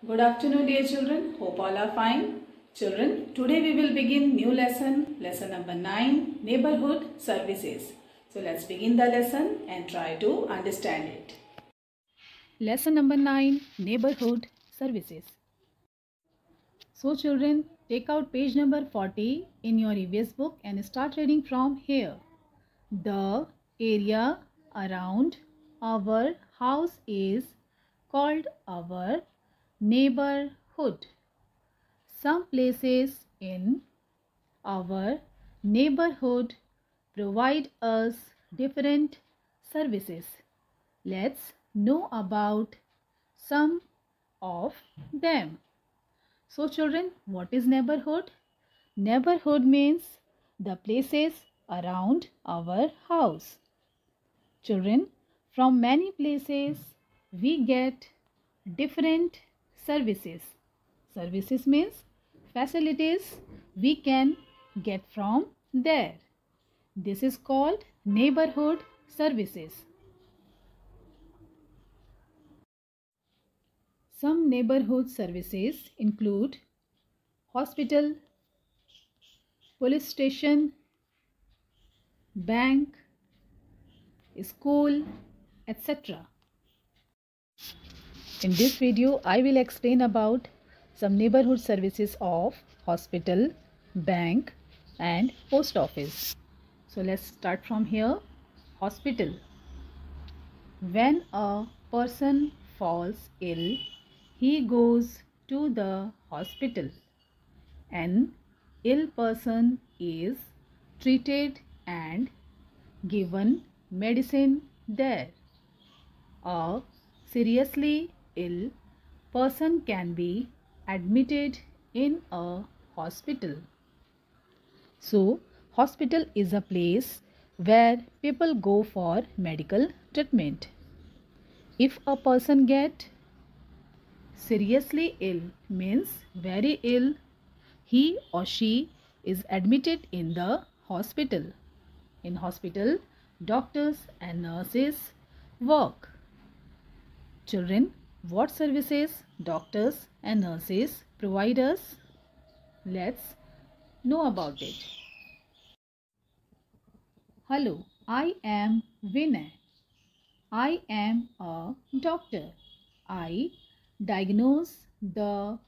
Good afternoon, dear children. Hope all are fine. Children, today we will begin new lesson number 9, Neighborhood Services. So let's begin the lesson and try to understand it. Lesson number 9, Neighborhood Services. So children, take out page number 40 in your EVS book and start reading from here. The area around our house is called our neighborhood. Some places in our neighborhood provide us different services. Let's know about some of them. So children, what is neighborhood? Neighborhood means the places around our house. Children, from many places we get different services. Services means facilities we can get from there. This is called neighborhood services. Some neighborhood services include hospital, police station, bank, school, etc. In this video, I will explain about some neighborhood services of hospital, bank and post office. So let's start from here. Hospital. When a person falls ill, he goes to the hospital. An ill person is treated and given medicine there. A seriously ill person can be admitted in a hospital. So, hospital is a place where people go for medical treatment. If a person get seriously ill means very ill, he or she is admitted in the hospital. In hospital, doctors and nurses work. Children, what services doctors and nurses provide us? Let's know about it. Hello, I am Vinay. I am a doctor. I diagnose the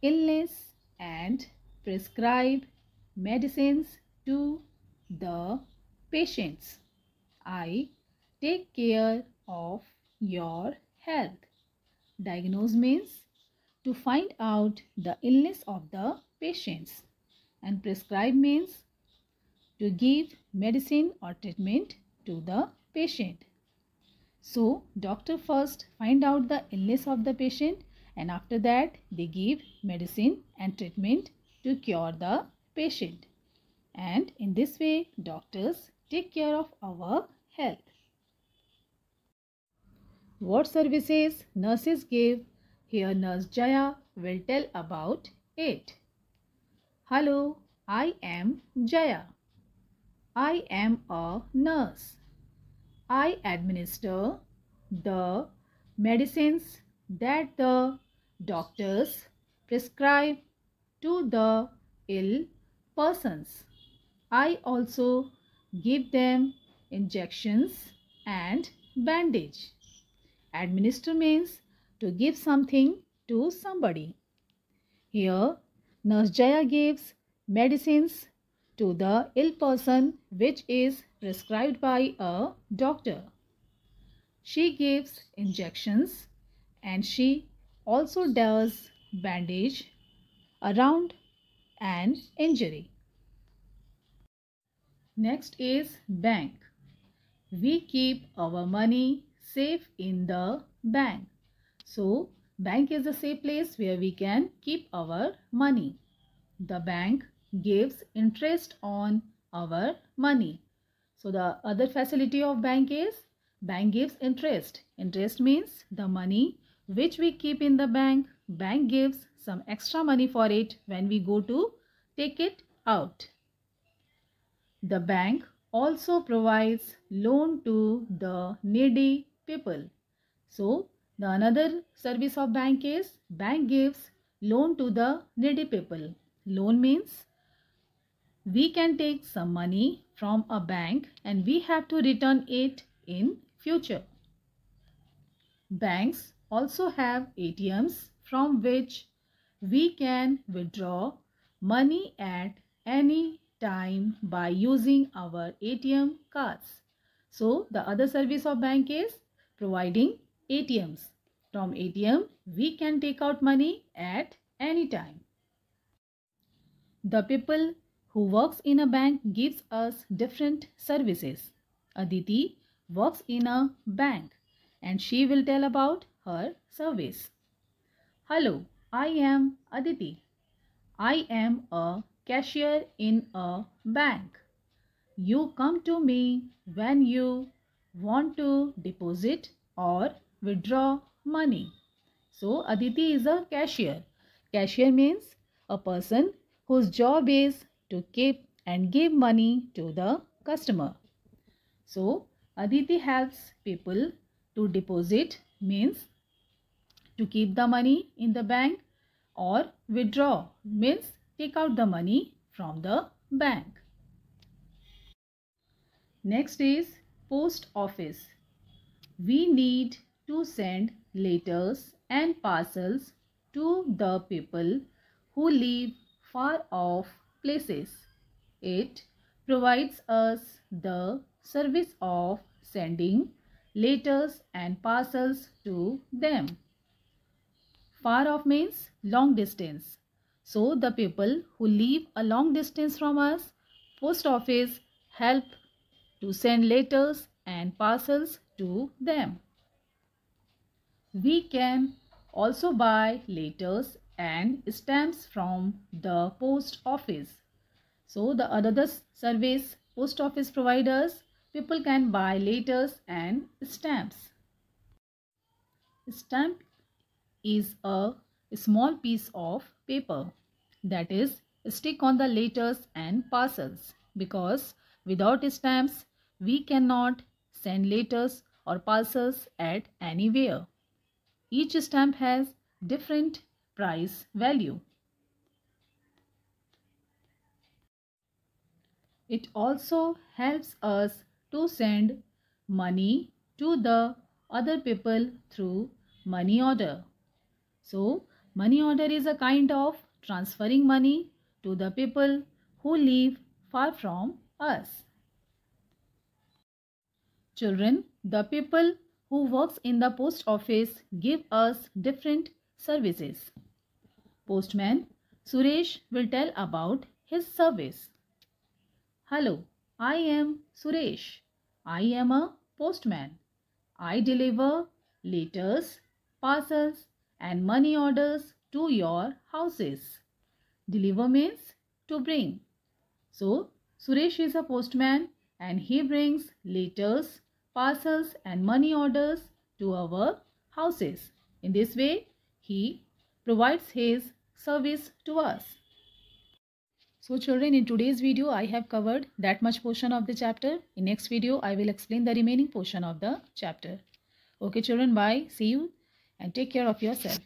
illness and prescribe medicines to the patients. I take care of your health. Diagnose means to find out the illness of the patients, and prescribe means to give medicine or treatment to the patient. So, doctor first find out the illness of the patient and after that they give medicine and treatment to cure the patient. And in this way, doctors take care of our health. What services nurses give? Here Nurse Jaya will tell about it. Hello, I am Jaya. I am a nurse. I administer the medicines that the doctors prescribe to the ill persons. I also give them injections and bandage. Administer means to give something to somebody. Here, Nurse Jaya gives medicines to the ill person which is prescribed by a doctor. She gives injections and she also does bandage around an injury. Next is bank. We keep our money safe in the bank. So, bank is a safe place where we can keep our money. The bank gives interest on our money. So, the other facility of bank is bank gives interest. Interest means the money which we keep in the bank gives some extra money for it when we go to take it out. The bank also provides loan to the needy people. So, The another service of bank is bank gives loan to the needy people. Loan means we can take some money from a bank and we have to return it in future. Banks also have ATMs from which we can withdraw money at any time by using our ATM cards. So the other service of bank is providing ATMs. From ATM we can take out money at any time. The people who works in a bank gives us different services. Aditi works in a bank and she will tell about her service. Hello, I am Aditi. I am a cashier in a bank. You come to me when you want to deposit or withdraw money. So Aditi is a cashier. Cashier means a person whose job is to keep and give money to the customer. So Aditi helps people to deposit means to keep the money in the bank, or withdraw means take out the money from the bank. Next is post office. We need to send letters and parcels to the people who live far off places. It provides us the service of sending letters and parcels to them. Far off means long distance. So the people who live a long distance from us, post office help to send letters and parcels to them. We can also buy letters and stamps from the post office. So the other service post office providers, people can buy letters and stamps. Stamp is a small piece of paper that is stick on the letters and parcels, because without stamps we cannot send letters or parcels at anywhere. Each stamp has different price value. It also helps us to send money to the other people through money order. So, money order is a kind of transferring money to the people who live far from us. Children, the people who works in the post office give us different services. Postman Suresh will tell about his service. Hello, I am Suresh. I am a postman. I deliver letters, parcels and money orders to your houses. Deliver means to bring. So, Suresh is a postman and he brings letters, parcels and money orders to our houses. In this way, he provides his service to us. So children, in today's video, I have covered that much portion of the chapter. In next video, I will explain the remaining portion of the chapter. Okay children, bye. See you and take care of yourself.